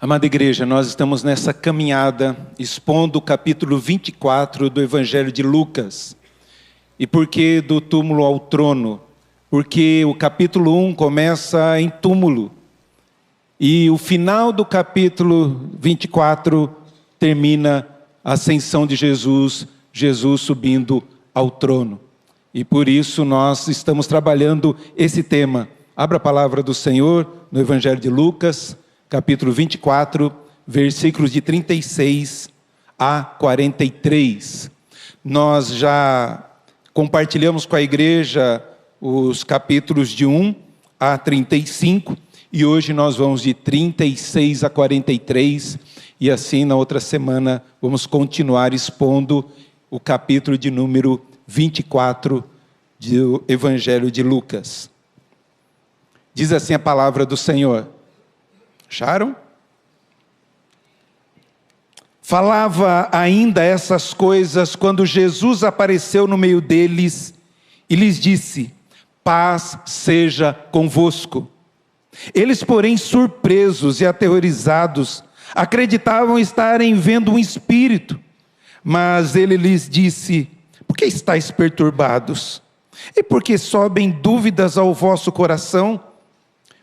Amada igreja, nós estamos nessa caminhada expondo o capítulo 24 do Evangelho de Lucas. E por que do túmulo ao trono? Porque o capítulo 1 começa em túmulo. E o final do capítulo 24 termina a ascensão de Jesus, Jesus subindo ao trono. E por isso nós estamos trabalhando esse tema. Abra a palavra do Senhor no Evangelho de Lucas, capítulo 24, versículos de 36 a 43. Nós já compartilhamos com a igreja os capítulos de 1 a 35, e hoje nós vamos de 36 a 43, e assim na outra semana vamos continuar expondo o capítulo de número 24 do Evangelho de Lucas. Diz assim a palavra do Senhor. Acharam? Falava ainda essas coisas quando Jesus apareceu no meio deles e lhes disse: paz seja convosco. Eles, porém, surpresos e aterrorizados, acreditavam estarem vendo um espírito. Mas ele lhes disse: por que estáis perturbados? E por que sobem dúvidas ao vosso coração?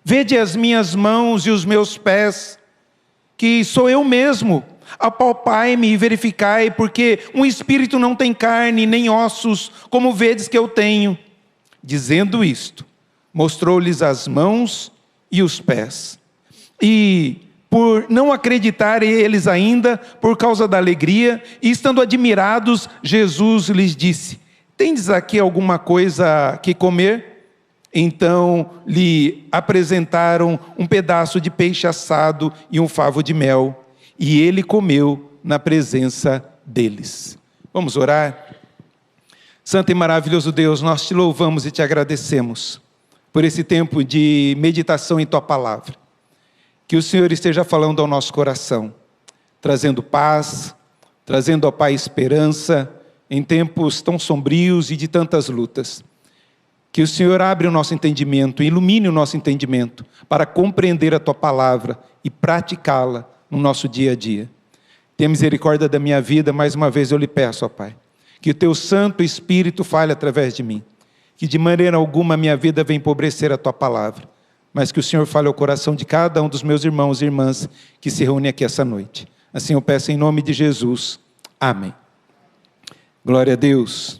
Vede as minhas mãos e os meus pés, que sou eu mesmo. Apalpai-me e verificai, porque um espírito não tem carne nem ossos, como vedes que eu tenho. Dizendo isto, mostrou-lhes as mãos e os pés. E por não acreditarem eles ainda, por causa da alegria, e estando admirados, Jesus lhes disse: tendes aqui alguma coisa que comer? Então lhe apresentaram um pedaço de peixe assado e um favo de mel, e ele comeu na presença deles. Vamos orar? Santo e maravilhoso Deus, nós te louvamos e te agradecemos por esse tempo de meditação em tua palavra. Que o Senhor esteja falando ao nosso coração, trazendo paz, trazendo, ó Pai, esperança em tempos tão sombrios e de tantas lutas. Que o Senhor abra o nosso entendimento, ilumine o nosso entendimento, para compreender a Tua palavra e praticá-la no nosso dia a dia. Tenha misericórdia da minha vida, mais uma vez eu lhe peço, ó Pai, que o Teu Santo Espírito fale através de mim, que de maneira alguma a minha vida venha empobrecer a Tua palavra, mas que o Senhor fale ao coração de cada um dos meus irmãos e irmãs que se reúnem aqui essa noite. Assim eu peço em nome de Jesus. Amém. Glória a Deus.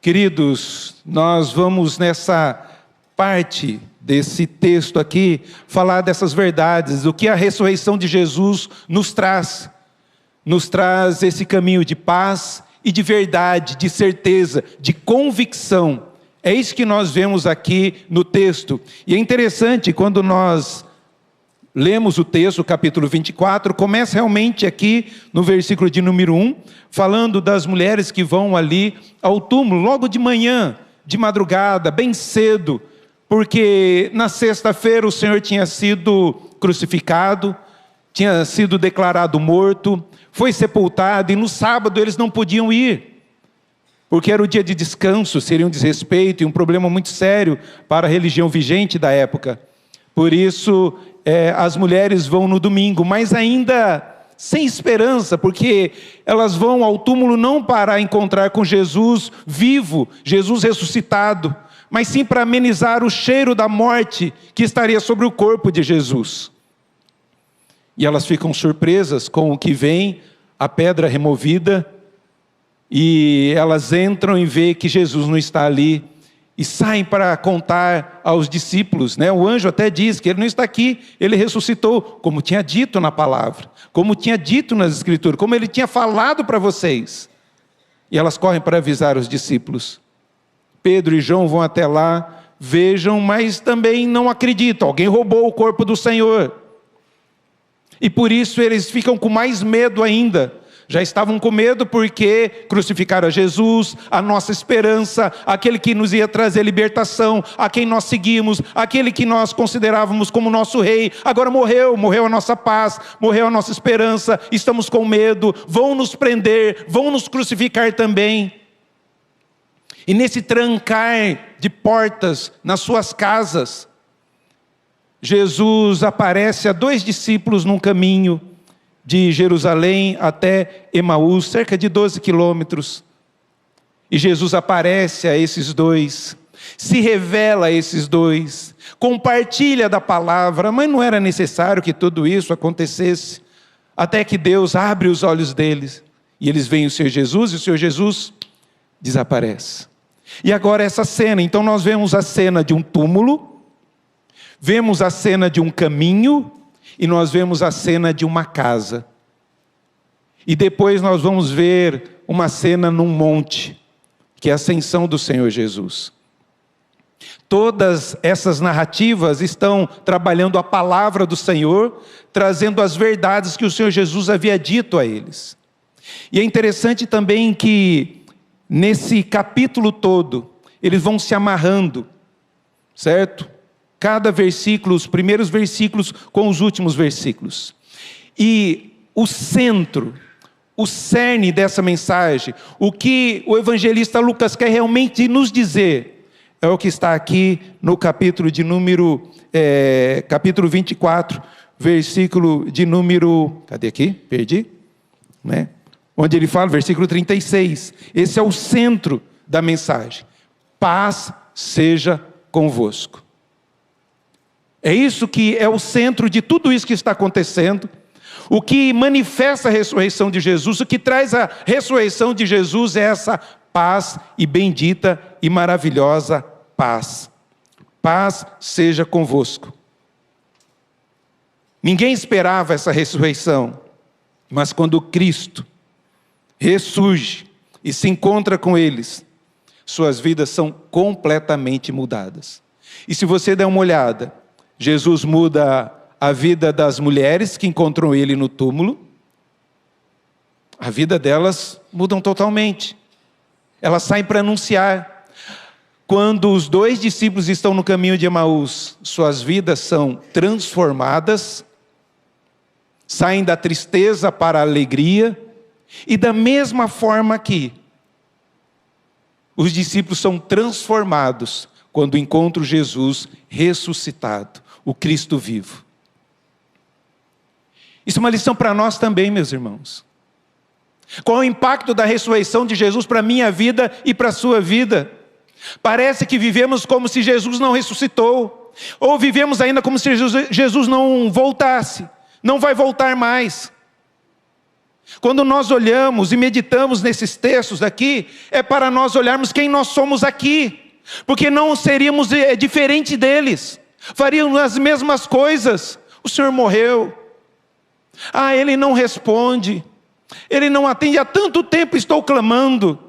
Queridos, nós vamos nessa parte desse texto aqui, falar dessas verdades, do que a ressurreição de Jesus nos traz. Nos traz esse caminho de paz e de verdade, de certeza, de convicção. É isso que nós vemos aqui no texto. E é interessante, quando nós lemos o texto, o capítulo 24, começa realmente aqui no versículo de número 1, falando das mulheres que vão ali ao túmulo, logo de manhã, de madrugada, bem cedo, porque na sexta-feira o Senhor tinha sido crucificado, tinha sido declarado morto, foi sepultado, e no sábado eles não podiam ir, porque era o dia de descanso, seria um desrespeito e um problema muito sério para a religião vigente da época. Por isso, as mulheres vão no domingo, mas ainda sem esperança, porque elas vão ao túmulo não para encontrar com Jesus vivo, Jesus ressuscitado, mas sim para amenizar o cheiro da morte que estaria sobre o corpo de Jesus. E elas ficam surpresas com o que vem, a pedra removida, e elas entram e veem que Jesus não está ali, e saem para contar aos discípulos, né? O anjo até diz que ele não está aqui, ele ressuscitou, como tinha dito na palavra, como tinha dito nas escrituras, como ele tinha falado para vocês. E elas correm para avisar os discípulos. Pedro e João vão até lá, vejam, mas também não acreditam. Alguém roubou o corpo do Senhor. E por isso eles ficam com mais medo ainda. Já estavam com medo porque crucificaram a Jesus, a nossa esperança, aquele que nos ia trazer libertação, a quem nós seguimos, aquele que nós considerávamos como nosso rei. Agora morreu a nossa paz, morreu a nossa esperança, estamos com medo, vão nos prender, vão nos crucificar também. E nesse trancar de portas nas suas casas, Jesus aparece a 2 discípulos num caminho de Jerusalém até Emaús, cerca de 12 quilômetros. E Jesus aparece a esses 2, se revela a esses 2, compartilha da palavra, mas não era necessário que tudo isso acontecesse, até que Deus abre os olhos deles, e eles veem o Senhor Jesus, e o Senhor Jesus desaparece. E agora essa cena, então nós vemos a cena de um túmulo, vemos a cena de um caminho, e nós vemos a cena de uma casa. E depois nós vamos ver uma cena num monte, que é a ascensão do Senhor Jesus. Todas essas narrativas estão trabalhando a palavra do Senhor, trazendo as verdades que o Senhor Jesus havia dito a eles. E é interessante também que, nesse capítulo todo, eles vão se amarrando, certo? Cada versículo, os primeiros versículos com os últimos versículos. E o centro, o cerne dessa mensagem, o que o evangelista Lucas quer realmente nos dizer, é o que está aqui no capítulo de número, capítulo 24, versículo de número, cadê aqui? Perdi, né? Onde ele fala, versículo 36, esse é o centro da mensagem. Paz seja convosco. É isso que é o centro de tudo isso que está acontecendo. O que manifesta a ressurreição de Jesus, o que traz a ressurreição de Jesus é essa paz e bendita e maravilhosa paz. Paz seja convosco. Ninguém esperava essa ressurreição, mas quando Cristo ressurge e se encontra com eles, suas vidas são completamente mudadas. E se você der uma olhada, Jesus muda a vida das mulheres que encontram ele no túmulo. A vida delas mudam totalmente. Elas saem para anunciar. Quando os 2 discípulos estão no caminho de Emaús, suas vidas são transformadas, saem da tristeza para a alegria, e da mesma forma que os discípulos são transformados quando encontram Jesus ressuscitado, o Cristo vivo. Isso é uma lição para nós também, meus irmãos. Qual é o impacto da ressurreição de Jesus para a minha vida e para a sua vida? Parece que vivemos como se Jesus não ressuscitou, ou vivemos ainda como se Jesus não voltasse, não vai voltar mais. Quando nós olhamos e meditamos nesses textos aqui, é para nós olharmos quem nós somos aqui, porque não seríamos diferente deles, faríamos as mesmas coisas. O Senhor morreu, Ele não responde, Ele não atende, há tanto tempo estou clamando,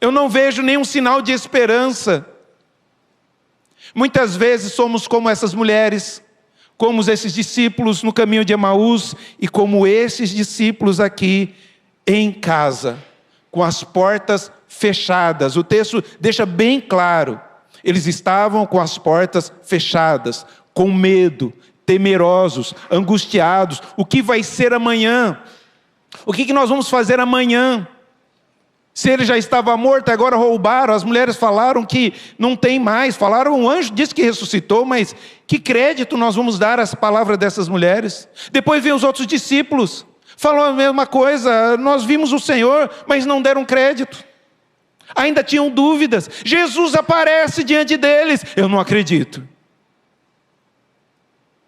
eu não vejo nenhum sinal de esperança. Muitas vezes somos como essas mulheres, como esses discípulos no caminho de Emaús, e como esses discípulos aqui em casa, com as portas fechadas. O texto deixa bem claro, eles estavam com as portas fechadas, com medo, temerosos, angustiados. O que vai ser amanhã? O que nós vamos fazer amanhã? Se ele já estava morto, agora roubaram. As mulheres falaram que não tem mais. Falaram, o anjo disse que ressuscitou, mas que crédito nós vamos dar às palavras dessas mulheres? Depois veio os outros discípulos, falou a mesma coisa. Nós vimos o Senhor, mas não deram crédito. Ainda tinham dúvidas. Jesus aparece diante deles. Eu não acredito.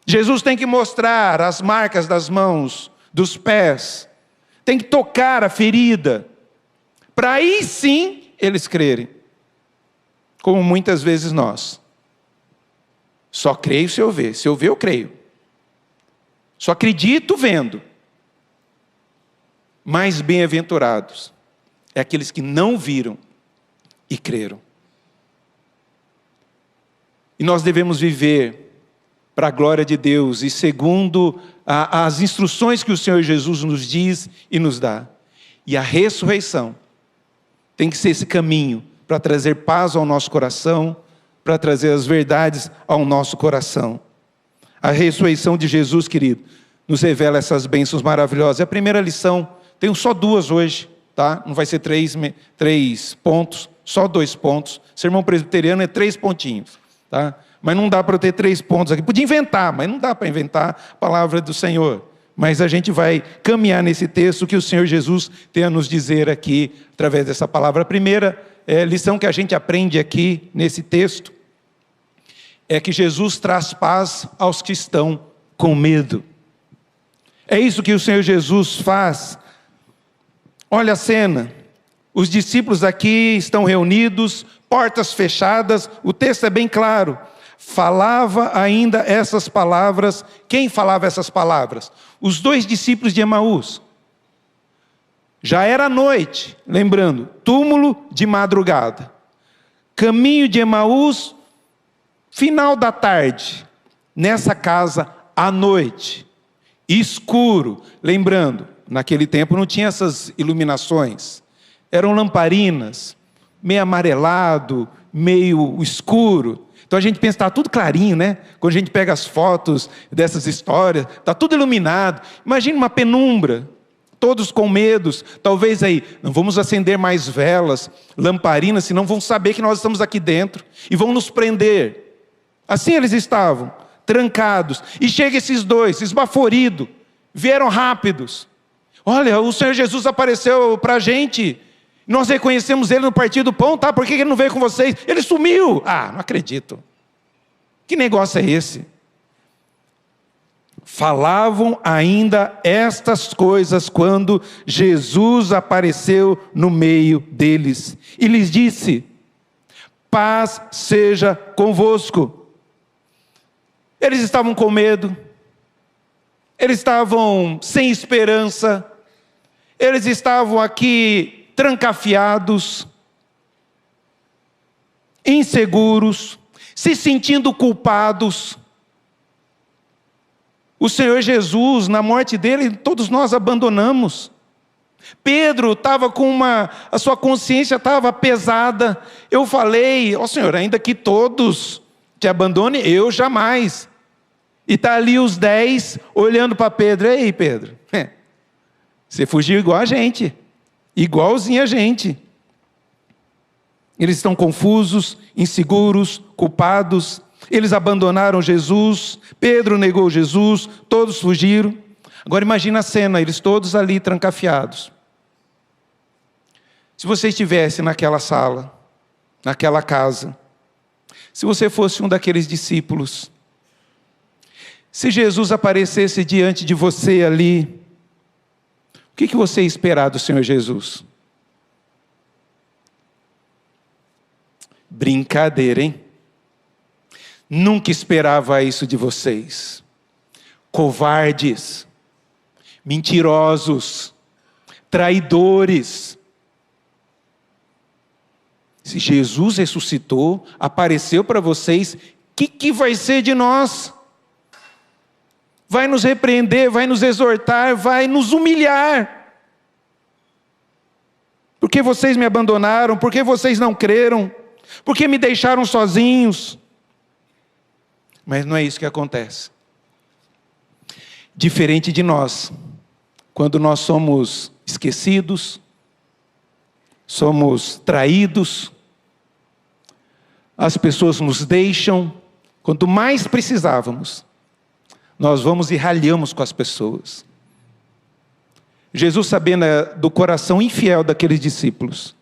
Jesus tem que mostrar as marcas das mãos, dos pés. Tem que tocar a ferida, para aí sim eles crerem. Como muitas vezes nós. Só creio se eu ver. Se eu ver, eu creio. Só acredito vendo. Mais bem-aventurados é aqueles que não viram e creram. E nós devemos viver para a glória de Deus e segundo as instruções que o Senhor Jesus nos diz e nos dá. E a ressurreição tem que ser esse caminho para trazer paz ao nosso coração, para trazer as verdades ao nosso coração. A ressurreição de Jesus, querido, nos revela essas bênçãos maravilhosas. É a primeira lição, tenho só 2 hoje, tá? Não vai ser 3 pontos, só 2 pontos. Sermão presbiteriano é 3 pontinhos, tá? Mas não dá para eu ter 3 pontos aqui. Podia inventar, mas não dá para inventar a palavra do Senhor. Mas a gente vai caminhar nesse texto que o Senhor Jesus tem a nos dizer aqui, através dessa palavra. A primeira lição que a gente aprende aqui, nesse texto, é que Jesus traz paz aos que estão com medo. É isso que o Senhor Jesus faz. Olha a cena. Os discípulos aqui estão reunidos, portas fechadas, o texto é bem claro. Falava ainda essas palavras. Quem falava essas palavras? Os 2 discípulos de Emaús. Já era noite, lembrando, túmulo de madrugada. Caminho de Emaús, final da tarde. Nessa casa, à noite. Escuro, lembrando, naquele tempo não tinha essas iluminações. Eram lamparinas, meio amarelado, meio escuro. Então a gente pensa que está tudo clarinho, né? Quando a gente pega as fotos dessas histórias, está tudo iluminado. Imagina uma penumbra, todos com medos. Talvez aí, não vamos acender mais velas, lamparinas, senão vão saber que nós estamos aqui dentro e vão nos prender. Assim eles estavam, trancados. E chega esses 2, esbaforidos, vieram rápidos. Olha, o Senhor Jesus apareceu para a gente. Nós reconhecemos Ele no partir do pão, tá? Por que Ele não veio com vocês? Ele sumiu! Ah, não acredito. Que negócio é esse? Falavam ainda estas coisas quando Jesus apareceu no meio deles. E lhes disse, paz seja convosco. Eles estavam com medo. Eles estavam sem esperança. Eles estavam aqui trancafiados, inseguros, se sentindo culpados. O Senhor Jesus, na morte dele, todos nós abandonamos. Pedro estava a sua consciência estava pesada. Eu falei, ó Senhor, ainda que todos te abandonem, eu jamais. E está ali os 10 olhando para Pedro. Ei, Pedro, você fugiu igual a gente. Igualzinho a gente. Eles estão confusos, inseguros, culpados. Eles abandonaram Jesus. Pedro negou Jesus. Todos fugiram. Agora imagina a cena, eles todos ali trancafiados. Se você estivesse naquela sala, naquela casa, se você fosse um daqueles discípulos, se Jesus aparecesse diante de você ali, o que você ia esperar do Senhor Jesus? Brincadeira, hein? Nunca esperava isso de vocês. Covardes, mentirosos, traidores. Se Jesus ressuscitou, apareceu para vocês, o que vai ser de nós? Vai nos repreender, vai nos exortar, vai nos humilhar. Porque vocês me abandonaram, porque vocês não creram, porque me deixaram sozinhos. Mas não é isso que acontece. Diferente de nós, quando nós somos esquecidos, somos traídos, as pessoas nos deixam, quanto mais precisávamos, nós vamos e ralhamos com as pessoas. Jesus, sabendo do coração infiel daqueles discípulos,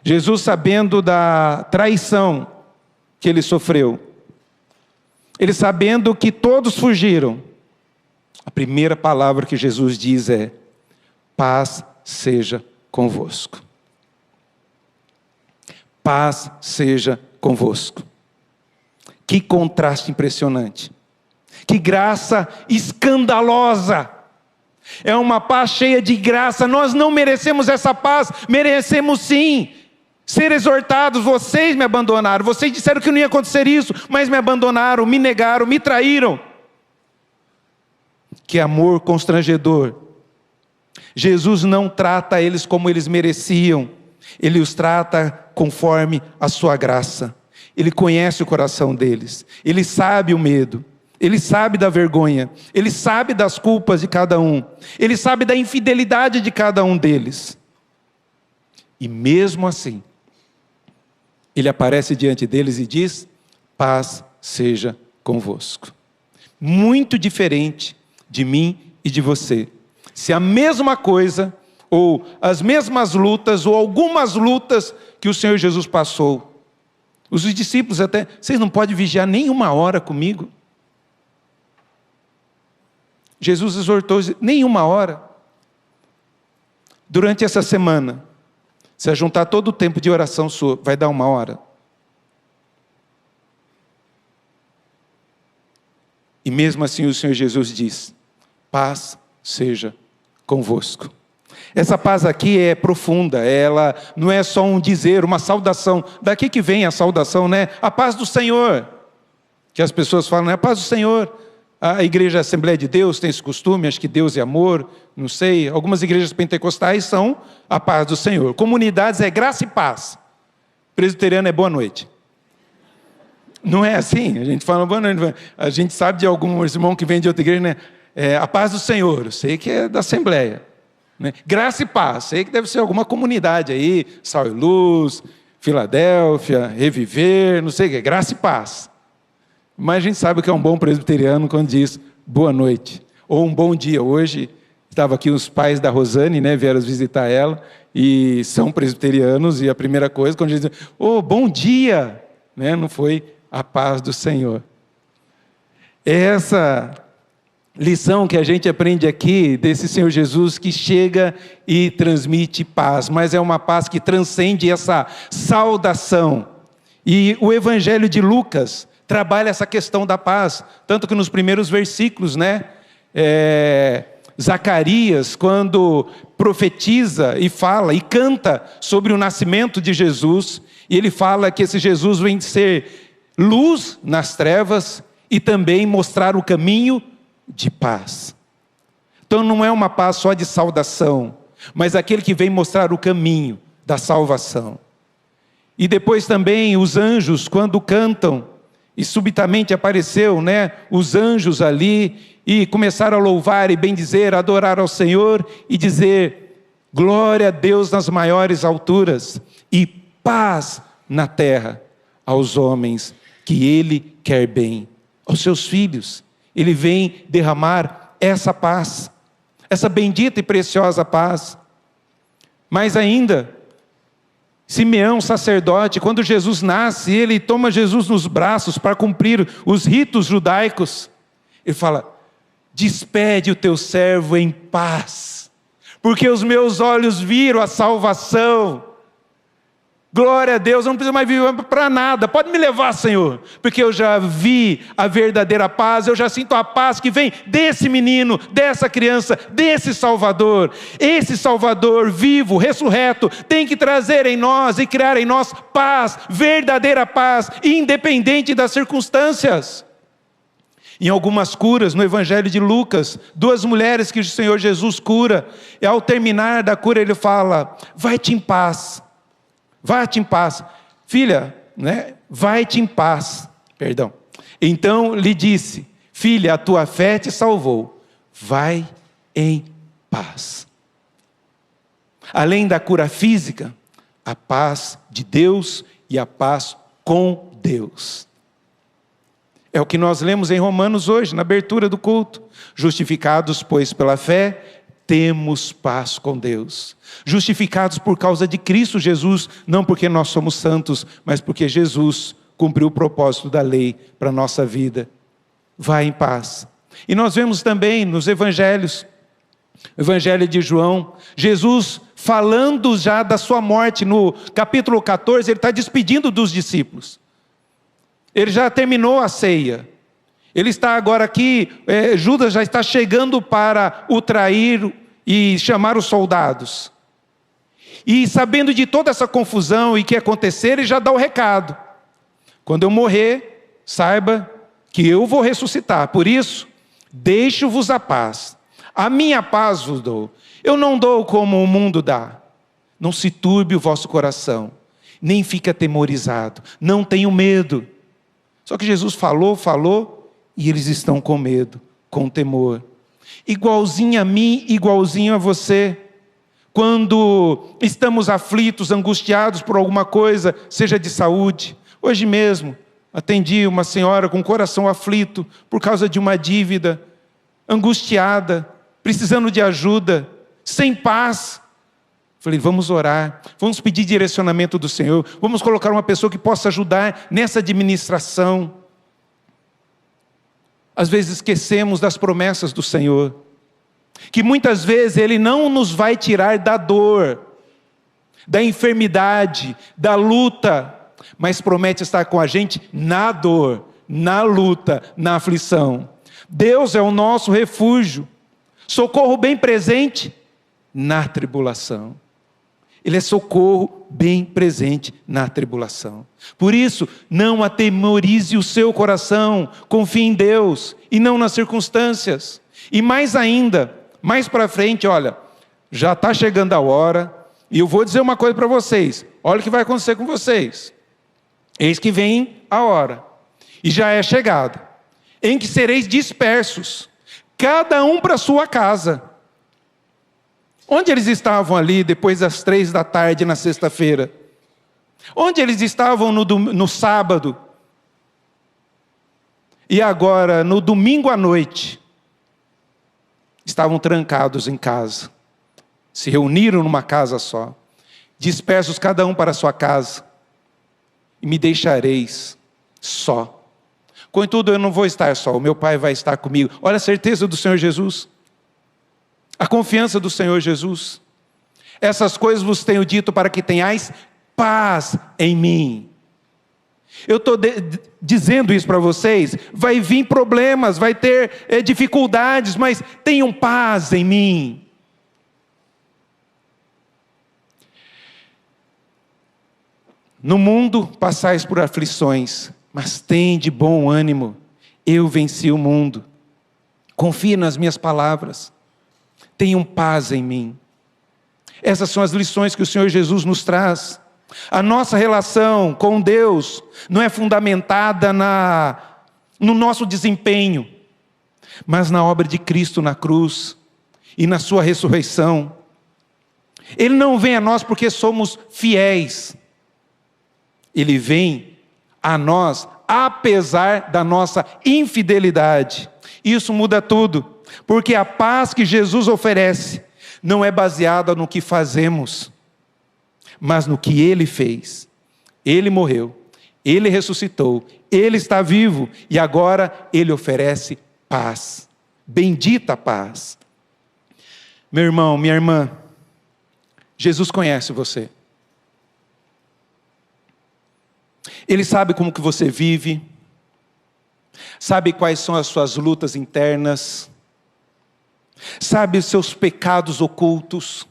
Jesus, sabendo da traição que ele sofreu, ele sabendo que todos fugiram, a primeira palavra que Jesus diz é: paz seja convosco. Paz seja convosco. Que contraste impressionante. Que graça escandalosa. É uma paz cheia de graça. Nós não merecemos essa paz. Merecemos sim ser exortados. Vocês me abandonaram. Vocês disseram que não ia acontecer isso, mas me abandonaram, me negaram, me traíram. Que amor constrangedor. Jesus não trata eles como eles mereciam. Ele os trata conforme a sua graça. Ele conhece o coração deles. Ele sabe o medo. Ele sabe da vergonha. Ele sabe das culpas de cada um. Ele sabe da infidelidade de cada um deles. E mesmo assim, ele aparece diante deles e diz: paz seja convosco. Muito diferente de mim e de você. Se a mesma coisa, ou as mesmas lutas, ou algumas lutas que o Senhor Jesus passou. Os discípulos até, vocês não podem vigiar nem uma hora comigo? Jesus exortou, nem uma hora. Durante essa semana, se juntar todo o tempo de oração sua, vai dar uma hora. E mesmo assim o Senhor Jesus diz, paz seja convosco. Essa paz aqui é profunda, ela não é só um dizer, uma saudação. Daqui que vem a saudação, né? A paz do Senhor. Que as pessoas falam, né? A paz do Senhor. A igreja Assembleia de Deus tem esse costume, acho que Deus é amor, não sei. Algumas igrejas pentecostais são a paz do Senhor. Comunidades é graça e paz. Presbiteriano é boa noite. Não é assim? A gente fala boa noite. A gente sabe de algum irmão que vem de outra igreja, né? A paz do Senhor, eu sei que é da Assembleia. Né? Graça e paz, sei que deve ser alguma comunidade aí, Sal e Luz, Filadélfia, Reviver, não sei o que, graça e paz. Mas a gente sabe que é um bom presbiteriano quando diz boa noite, ou um bom dia. Hoje estava aqui os pais da Rosane, né, vieram visitar ela, e são presbiterianos, e a primeira coisa, quando dizem, bom dia, né, não foi a paz do Senhor. Essa lição que a gente aprende aqui desse Senhor Jesus que chega e transmite paz, mas é uma paz que transcende essa saudação. E o Evangelho de Lucas trabalha essa questão da paz, tanto que nos primeiros versículos, né? Zacarias, quando profetiza e fala e canta sobre o nascimento de Jesus, e ele fala que esse Jesus vem ser luz nas trevas e também mostrar o caminho de paz. Então não é uma paz só de saudação, mas aquele que vem mostrar o caminho da salvação. E depois também os anjos, quando cantam, e subitamente apareceu, né, os anjos ali, e começaram a louvar e bendizer, adorar ao Senhor, e dizer, glória a Deus nas maiores alturas, e paz na terra aos homens que Ele quer bem, aos seus filhos. Ele vem derramar essa paz, essa bendita e preciosa paz. Mas ainda, Simeão, sacerdote, quando Jesus nasce, ele toma Jesus nos braços para cumprir os ritos judaicos. Ele fala, despede o teu servo em paz, porque os meus olhos viram a salvação. Glória a Deus, eu não preciso mais viver para nada, pode me levar, Senhor, porque eu já vi a verdadeira paz, eu já sinto a paz que vem desse menino, dessa criança, desse Salvador. Esse Salvador vivo, ressurreto, tem que trazer em nós e criar em nós paz, verdadeira paz, independente das circunstâncias. Em algumas curas, no Evangelho de Lucas, 2 mulheres que o Senhor Jesus cura, e ao terminar da cura ele fala, vai-te em paz. Vai-te em paz. Filha, né? Vai-te em paz. Perdão. Então lhe disse, filha, a tua fé te salvou. Vai em paz. Além da cura física, a paz de Deus e a paz com Deus. É o que nós lemos em Romanos hoje, na abertura do culto. Justificados, pois, pela fé, temos paz com Deus. Justificados por causa de Cristo Jesus, não porque nós somos santos, mas porque Jesus cumpriu o propósito da lei para a nossa vida. Vai em paz. E nós vemos também nos evangelhos, o Evangelho de João, Jesus falando já da sua morte, no capítulo 14, ele está despedindo dos discípulos. Ele já terminou a ceia. Ele está agora aqui, Judas já está chegando para o trair e chamar os soldados. E sabendo de toda essa confusão e que ia acontecer, ele já dá o recado. Quando eu morrer, saiba que eu vou ressuscitar. Por isso, deixo-vos a paz. A minha paz vos dou. Eu não dou como o mundo dá. Não se turbe o vosso coração, nem fique atemorizado. Não tenham medo. Só que Jesus falou, e eles estão com medo, com temor. Igualzinho a mim, igualzinho a você. Quando estamos aflitos, angustiados por alguma coisa, seja de saúde. Hoje mesmo, atendi uma senhora com o coração aflito por causa de uma dívida, angustiada, precisando de ajuda, sem paz. Falei, vamos orar, vamos pedir direcionamento do Senhor, vamos colocar uma pessoa que possa ajudar nessa administração. Às vezes esquecemos das promessas do Senhor, que muitas vezes Ele não nos vai tirar da dor, da enfermidade, da luta, mas promete estar com a gente na dor, na luta, na aflição. Deus é o nosso refúgio, socorro bem presente na tribulação. Ele é socorro bem presente na tribulação. Por isso, não atemorize o seu coração, confie em Deus e não nas circunstâncias. E mais ainda, mais para frente, olha, já está chegando a hora, e eu vou dizer uma coisa para vocês, olha o que vai acontecer com vocês. Eis que vem a hora, e já é chegada, em que sereis dispersos, cada um para a sua casa. Onde eles estavam ali depois das 3 da tarde na sexta-feira? Onde eles estavam no sábado? E agora, no domingo à noite, estavam trancados em casa. Se reuniram numa casa só. Dispersos cada um para a sua casa. E me deixareis só. Contudo, eu não vou estar só, o meu Pai vai estar comigo. Olha a certeza do Senhor Jesus. A confiança do Senhor Jesus. Essas coisas vos tenho dito para que tenhais paz em mim. Eu estou dizendo isso para vocês. Vai vir problemas, vai ter dificuldades, mas tenham paz em mim. No mundo passais por aflições, mas tende bom ânimo. Eu venci o mundo. Confie nas minhas palavras. Tenham paz em mim. Essas são as lições que o Senhor Jesus nos traz. A nossa relação com Deus não é fundamentada no nosso desempenho, mas na obra de Cristo na cruz e na sua ressurreição. Ele não vem a nós porque somos fiéis. Ele vem a nós apesar da nossa infidelidade. Isso muda tudo, porque a paz que Jesus oferece não é baseada no que fazemos, mas no que Ele fez. Ele morreu, Ele ressuscitou, Ele está vivo e agora Ele oferece paz. Bendita paz. Meu irmão, minha irmã, Jesus conhece você. Ele sabe como que você vive, sabe quais são as suas lutas internas, sabe os seus pecados ocultos,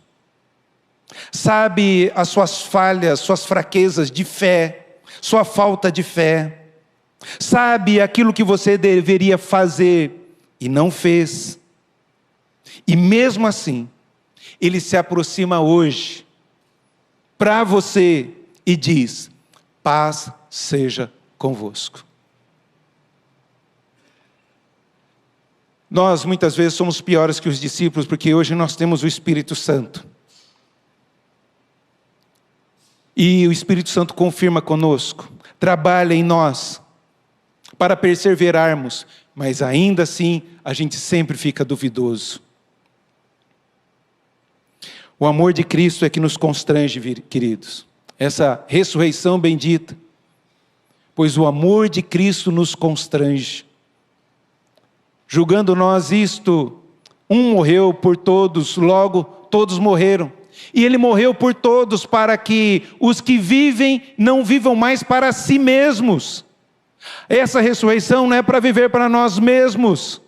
sabe as suas falhas, suas fraquezas de fé, sua falta de fé, sabe aquilo que você deveria fazer e não fez. E mesmo assim, Ele se aproxima hoje para você e diz: paz seja convosco. Nós muitas vezes somos piores que os discípulos, porque hoje nós temos o Espírito Santo. E o Espírito Santo confirma conosco, trabalha em nós, para perseverarmos, mas ainda assim a gente sempre fica duvidoso. O amor de Cristo é que nos constrange, queridos. Essa ressurreição bendita, pois o amor de Cristo nos constrange. Julgando nós isto, um morreu por todos, logo todos morreram. E Ele morreu por todos para que os que vivem não vivam mais para si mesmos. Essa ressurreição não é para viver para nós mesmos,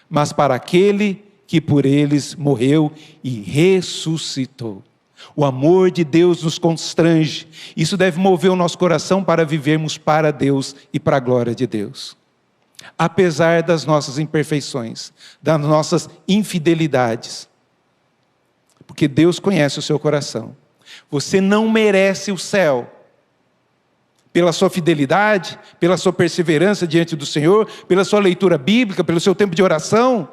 mas para aquele que por eles morreu e ressuscitou. O amor de Deus nos constrange. Isso deve mover o nosso coração para vivermos para Deus e para a glória de Deus. Apesar das nossas imperfeições, das nossas infidelidades. Porque Deus conhece o seu coração. Você não merece o céu. Pela sua fidelidade, pela sua perseverança diante do Senhor, pela sua leitura bíblica, pelo seu tempo de oração.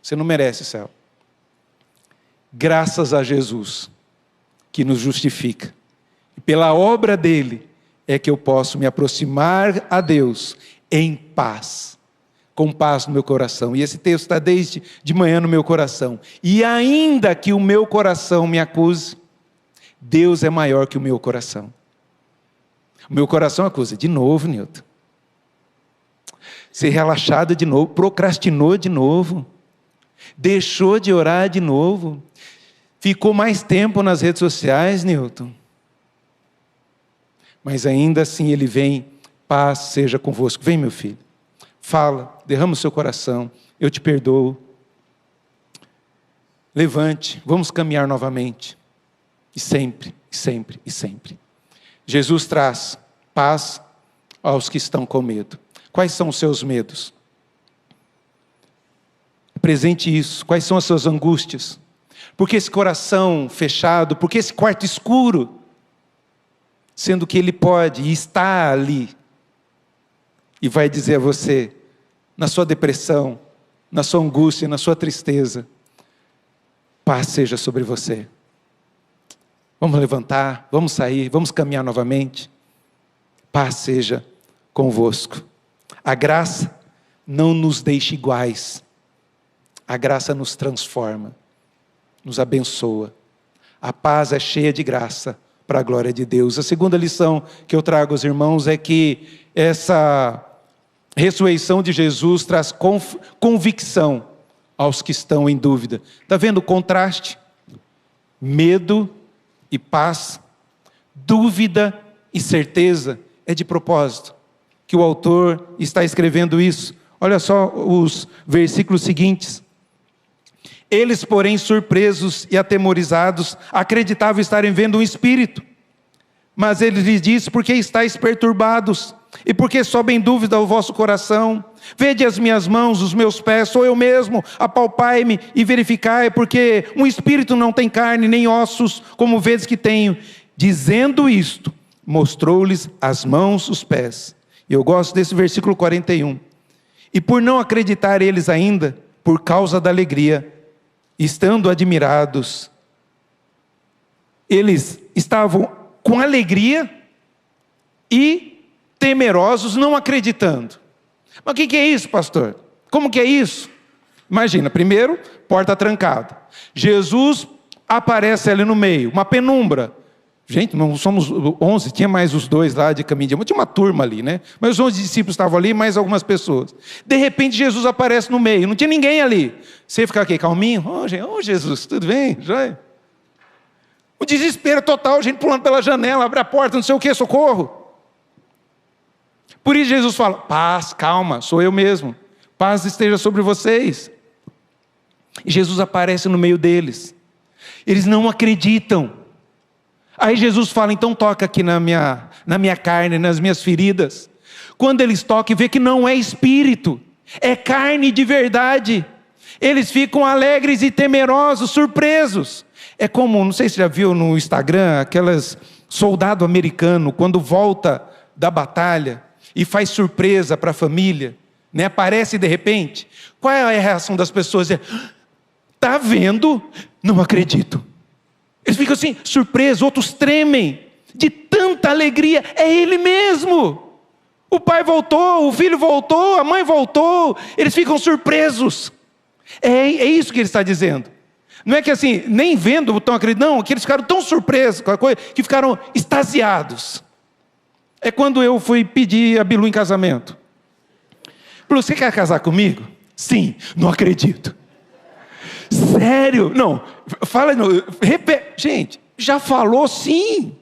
Você não merece o céu. Graças a Jesus, que nos justifica. E pela obra dele, é que eu posso me aproximar a Deus em paz, com paz no meu coração. E esse texto está desde de manhã no meu coração. E ainda que o meu coração me acuse, Deus é maior que o meu coração. O meu coração acusa. De novo, Nilton. Ser relaxado de novo, procrastinou de novo, deixou de orar de novo, ficou mais tempo nas redes sociais, Nilton. Mas ainda assim ele vem, paz seja convosco. Vem, meu filho, fala, derrama o seu coração, eu te perdoo. Levante, vamos caminhar novamente. E sempre, sempre e sempre. Jesus traz paz aos que estão com medo. Quais são os seus medos? Apresente isso. Quais são as suas angústias? Por que esse coração fechado? Por que esse quarto escuro? Sendo que Ele pode e está ali. E vai dizer a você, na sua depressão, na sua angústia, na sua tristeza, paz seja sobre você. Vamos levantar, vamos sair, vamos caminhar novamente. Paz seja convosco. A graça não nos deixa iguais. A graça nos transforma, nos abençoa. A paz é cheia de graça para a glória de Deus. A segunda lição que eu trago aos irmãos é que essa ressurreição de Jesus traz convicção aos que estão em dúvida. Está vendo o contraste? Medo e paz, dúvida e certeza. É de propósito que o autor está escrevendo isso. Olha só os versículos seguintes. Eles, porém, surpresos e atemorizados, acreditavam estarem vendo um espírito. Mas ele lhes disse, por que estáis perturbados? E por que sobem dúvida ao vosso coração? Vede as minhas mãos, os meus pés, sou eu mesmo, apalpai-me e verificai, porque um espírito não tem carne nem ossos, como vedes que tenho. Dizendo isto, mostrou-lhes as mãos, os pés. E eu gosto desse versículo 41. E por não acreditar eles ainda, por causa da alegria, estando admirados, eles estavam com alegria e temerosos, não acreditando. Mas o que é isso, pastor? Como que é isso? Imagina, primeiro, porta trancada. Jesus aparece ali no meio, uma penumbra. Gente, não somos 11, tinha mais os dois lá de caminho de Emaús, tinha uma turma ali, né? Mas os 11 discípulos estavam ali, mais algumas pessoas. De repente, Jesus aparece no meio, não tinha ninguém ali. Você fica aqui, calminho? Oh, Jesus, tudo bem? Já? O desespero total, gente pulando pela janela, abre a porta, não sei o que, socorro. Por isso Jesus fala, paz, calma, sou eu mesmo. Paz esteja sobre vocês. E Jesus aparece no meio deles. Eles não acreditam. Aí Jesus fala, então toca aqui na minha carne, nas minhas feridas. Quando eles tocam, vê que não é espírito, é carne de verdade. Eles ficam alegres e temerosos, surpresos. É como, não sei se já viu no Instagram, aquelas soldado americano, quando volta da batalha e faz surpresa para a família, né? Aparece de repente. Qual é a reação das pessoas? Está vendo? Não acredito. Eles ficam assim, surpresos, outros tremem, de tanta alegria, é Ele mesmo. O pai voltou, o filho voltou, a mãe voltou, eles ficam surpresos. É isso que ele está dizendo. Não é que assim, nem vendo estão acreditando, não, que eles ficaram tão surpresos com a coisa, que ficaram extasiados. É quando eu fui pedir a Bilu em casamento. Bilu, você quer casar comigo? Sim, não acredito. Sério? Não, fala, repete. Gente, já falou sim.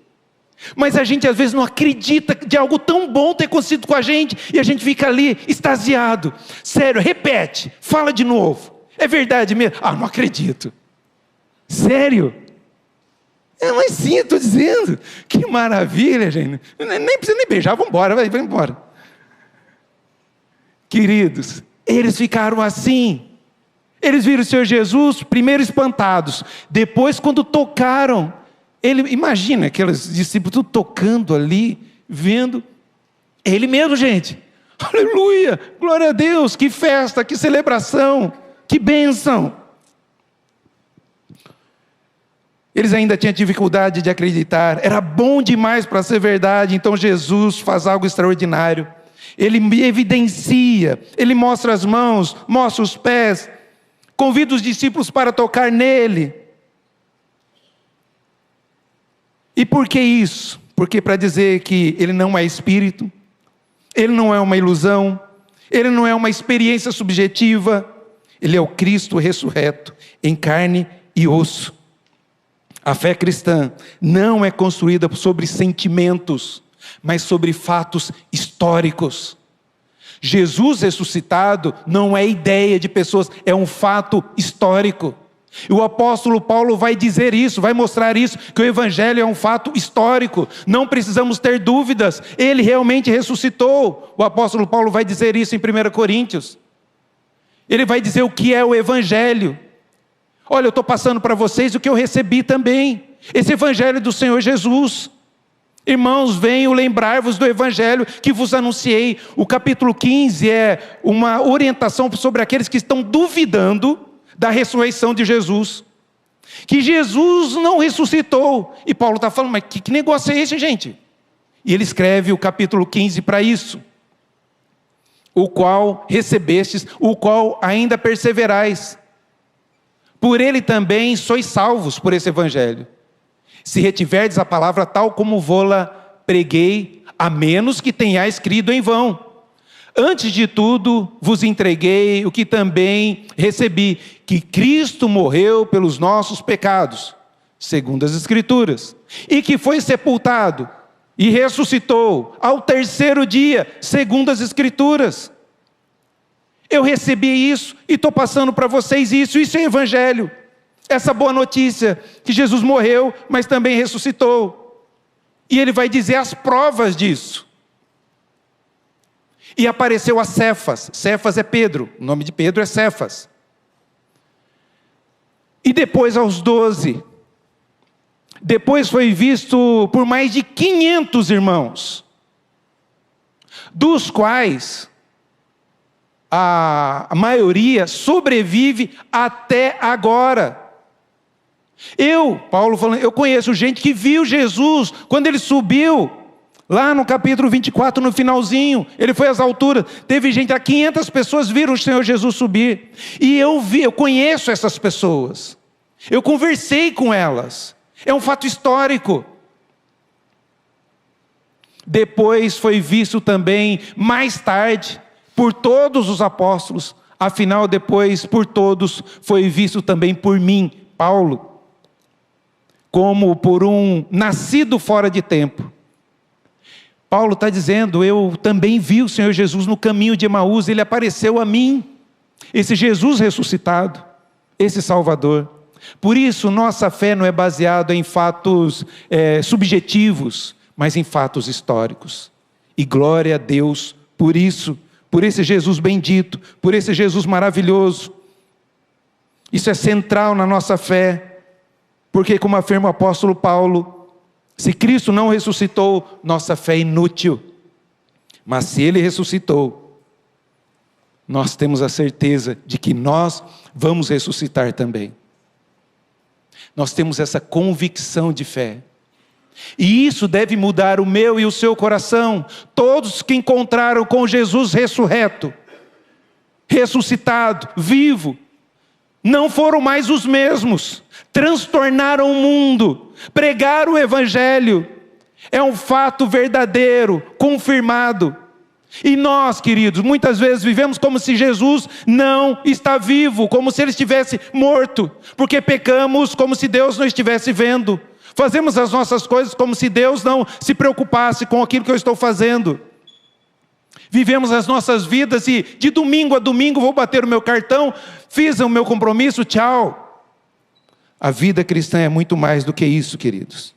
Mas a gente às vezes não acredita de algo tão bom ter acontecido com a gente, e a gente fica ali extasiado. Sério, repete, fala de novo. É verdade mesmo? Ah, não acredito. Sério? Mas sim, eu estou dizendo. Que maravilha, gente. Nem precisa nem beijar, vamos embora, vai embora. Queridos, eles ficaram assim. Eles viram o Senhor Jesus, primeiro espantados, depois quando tocaram, imagina aqueles discípulos tudo tocando ali, vendo, Ele mesmo, gente, aleluia, glória a Deus, que festa, que celebração, que bênção. Eles ainda tinham dificuldade de acreditar. Era bom demais para ser verdade. Então Jesus faz algo extraordinário. Ele me evidencia, ele mostra as mãos, mostra os pés, convida os discípulos para tocar nele. E por que isso? Porque para dizer que ele não é espírito, ele não é uma ilusão, ele não é uma experiência subjetiva, ele é o Cristo ressurreto, em carne e osso. A fé cristã não é construída sobre sentimentos, mas sobre fatos históricos. Jesus ressuscitado não é ideia de pessoas, é um fato histórico. E o apóstolo Paulo vai dizer isso, vai mostrar isso, que o evangelho é um fato histórico. Não precisamos ter dúvidas, ele realmente ressuscitou. O apóstolo Paulo vai dizer isso em 1 Coríntios. Ele vai dizer o que é o evangelho. Olha, eu estou passando para vocês o que eu recebi também. Esse evangelho do Senhor Jesus. Irmãos, venho lembrar-vos do evangelho que vos anunciei. O capítulo 15 é uma orientação sobre aqueles que estão duvidando da ressurreição de Jesus. Que Jesus não ressuscitou. E Paulo está falando, mas que negócio é esse, gente? E ele escreve o capítulo 15 para isso. O qual recebestes, o qual ainda perseverais. Por ele também sois salvos por esse evangelho. Se retiverdes a palavra tal como vô-la preguei, a menos que tenhais crido em vão. Antes de tudo, vos entreguei o que também recebi, que Cristo morreu pelos nossos pecados, segundo as Escrituras, e que foi sepultado e ressuscitou ao terceiro dia, segundo as Escrituras. Eu recebi isso e estou passando para vocês isso é evangelho. Essa boa notícia, que Jesus morreu, mas também ressuscitou. E ele vai dizer as provas disso. E apareceu a Cefas. Cefas é Pedro, o nome de Pedro é Cefas. E depois aos 12. Depois foi visto por mais de 500 irmãos, dos quais a maioria sobrevive até agora. Paulo falando, eu conheço gente que viu Jesus quando ele subiu, lá no capítulo 24, no finalzinho, ele foi às alturas, teve gente, 500 pessoas viram o Senhor Jesus subir, e eu conheço essas pessoas, eu conversei com elas, é um fato histórico. Depois foi visto também, mais tarde, por todos os apóstolos, afinal depois por todos foi visto também por mim, Paulo, como por um nascido fora de tempo. Paulo está dizendo, eu também vi o Senhor Jesus no caminho de Emaús, ele apareceu a mim, esse Jesus ressuscitado, esse Salvador. Por isso, nossa fé não é baseada em fatos subjetivos, mas em fatos históricos. E glória a Deus por isso, por esse Jesus bendito, por esse Jesus maravilhoso. Isso é central na nossa fé. Porque, como afirma o apóstolo Paulo, se Cristo não ressuscitou, nossa fé é inútil. Mas se Ele ressuscitou, nós temos a certeza de que nós vamos ressuscitar também. Nós temos essa convicção de fé. E isso deve mudar o meu e o seu coração. Todos que encontraram com Jesus ressurreto, ressuscitado, vivo, não foram mais os mesmos, transtornaram o mundo, pregaram o evangelho, é um fato verdadeiro, confirmado. E nós, queridos, muitas vezes vivemos como se Jesus não está vivo, como se Ele estivesse morto, porque pecamos como se Deus não estivesse vendo, fazemos as nossas coisas como se Deus não se preocupasse com aquilo que eu estou fazendo. Vivemos as nossas vidas e de domingo a domingo vou bater o meu cartão, fiz o meu compromisso, tchau. A vida cristã é muito mais do que isso, queridos.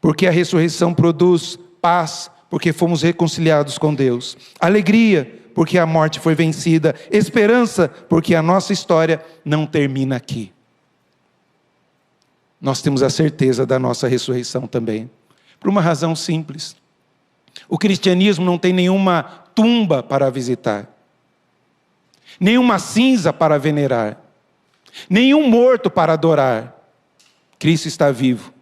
Porque a ressurreição produz paz, porque fomos reconciliados com Deus. Alegria, porque a morte foi vencida. Esperança, porque a nossa história não termina aqui. Nós temos a certeza da nossa ressurreição também. Por uma razão simples. O cristianismo não tem nenhuma tumba para visitar, nenhuma cinza para venerar, nenhum morto para adorar. Cristo está vivo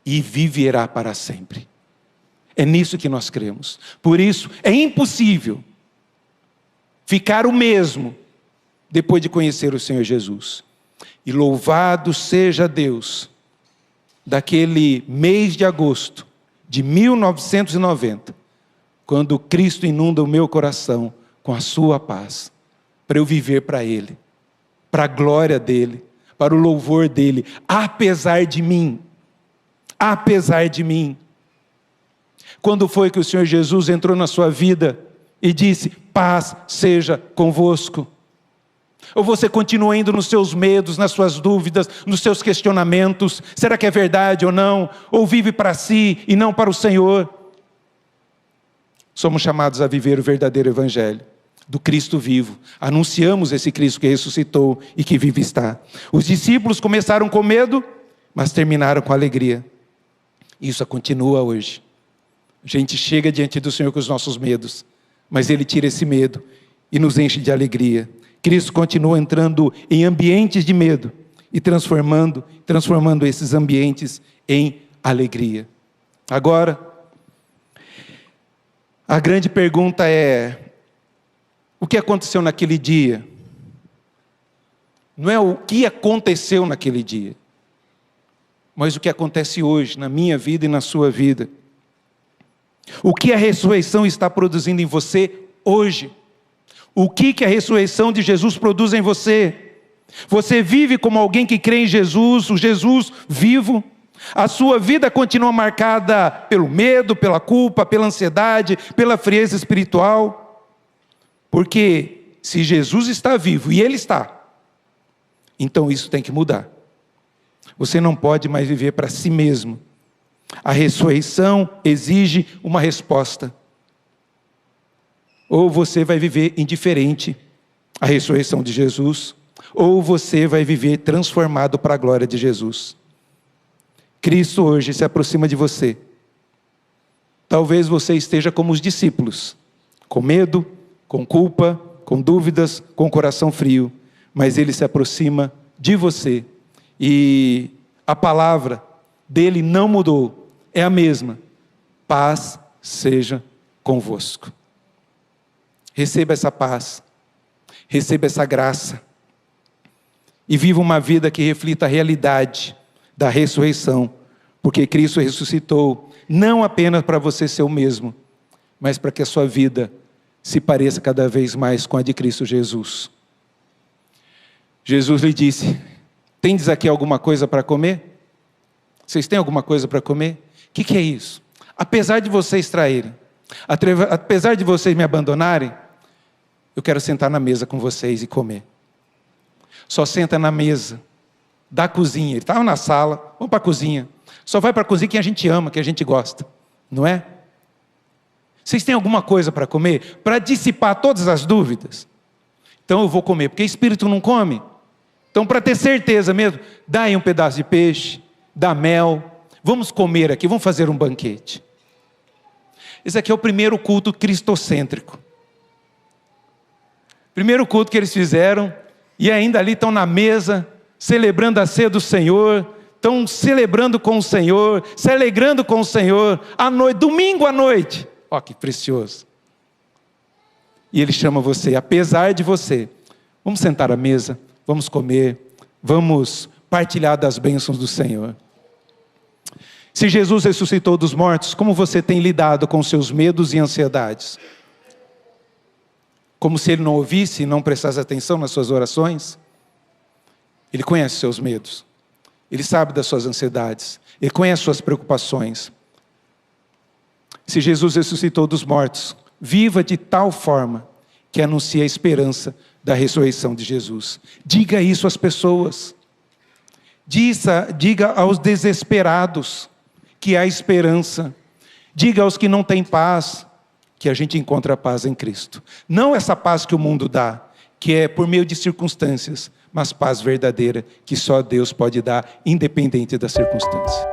e viverá para sempre. É nisso que nós cremos. Por isso, é impossível ficar o mesmo depois de conhecer o Senhor Jesus. E louvado seja Deus, daquele mês de agosto de 1990, quando Cristo inunda o meu coração com a sua paz, para eu viver para Ele, para a glória dEle, para o louvor dEle, apesar de mim. Apesar de mim. Quando foi que o Senhor Jesus entrou na sua vida e disse, paz seja convosco? Ou você continua indo nos seus medos, nas suas dúvidas, nos seus questionamentos, será que é verdade ou não? Ou vive para si e não para o Senhor? Somos chamados a viver o verdadeiro evangelho do Cristo vivo. Anunciamos esse Cristo que ressuscitou e que vive está. Os discípulos começaram com medo, mas terminaram com alegria. Isso continua hoje. A gente chega diante do Senhor com os nossos medos, mas Ele tira esse medo e nos enche de alegria. Cristo continua entrando em ambientes de medo e transformando esses ambientes em alegria. Agora, a grande pergunta é, o que aconteceu naquele dia? Não é o que aconteceu naquele dia, mas o que acontece hoje, na minha vida e na sua vida. O que a ressurreição está produzindo em você hoje? O que a ressurreição de Jesus produz em você? Você vive como alguém que crê em Jesus, o Jesus vivo? A sua vida continua marcada pelo medo, pela culpa, pela ansiedade, pela frieza espiritual? Porque se Jesus está vivo, e Ele está, então isso tem que mudar. Você não pode mais viver para si mesmo. A ressurreição exige uma resposta. Ou você vai viver indiferente à ressurreição de Jesus, ou você vai viver transformado para a glória de Jesus. Cristo hoje se aproxima de você. Talvez você esteja como os discípulos, com medo, com culpa, com dúvidas, com coração frio, mas Ele se aproxima de você. E a palavra dele não mudou, é a mesma. Paz seja convosco. Receba essa paz, receba essa graça, e viva uma vida que reflita a realidade da ressurreição, porque Cristo ressuscitou, não apenas para você ser o mesmo, mas para que a sua vida se pareça cada vez mais com a de Cristo Jesus. Jesus lhe disse, tendes aqui alguma coisa para comer? Vocês têm alguma coisa para comer? O que é isso? Apesar de vocês traírem, apesar de vocês me abandonarem, eu quero sentar na mesa com vocês e comer. Só senta na mesa da cozinha. Ele estava na sala, vamos para a cozinha. Só vai para a cozinha quem a gente ama, quem a gente gosta, não é? Vocês têm alguma coisa para comer? Para dissipar todas as dúvidas? Então eu vou comer, porque espírito não come. Então, para ter certeza mesmo, dá aí um pedaço de peixe, dá mel, vamos comer aqui, vamos fazer um banquete. Esse aqui é o primeiro culto cristocêntrico. Primeiro culto que eles fizeram, e ainda ali estão na mesa, celebrando a ceia do Senhor, estão celebrando com o Senhor, se alegrando com o Senhor, à noite, domingo à noite. Ó, que precioso. E Ele chama você, apesar de você, vamos sentar à mesa, vamos comer, vamos partilhar das bênçãos do Senhor. Se Jesus ressuscitou dos mortos, como você tem lidado com seus medos e ansiedades? Como se Ele não ouvisse e não prestasse atenção nas suas orações? Ele conhece seus medos. Ele sabe das suas ansiedades. Ele conhece suas preocupações. Se Jesus ressuscitou dos mortos, viva de tal forma que anuncie a esperança da ressurreição de Jesus. Diga isso às pessoas. Diga aos desesperados que há esperança. Diga aos que não têm paz que a gente encontra a paz em Cristo. Não essa paz que o mundo dá, que é por meio de circunstâncias, mas paz verdadeira que só Deus pode dar, independente da circunstância.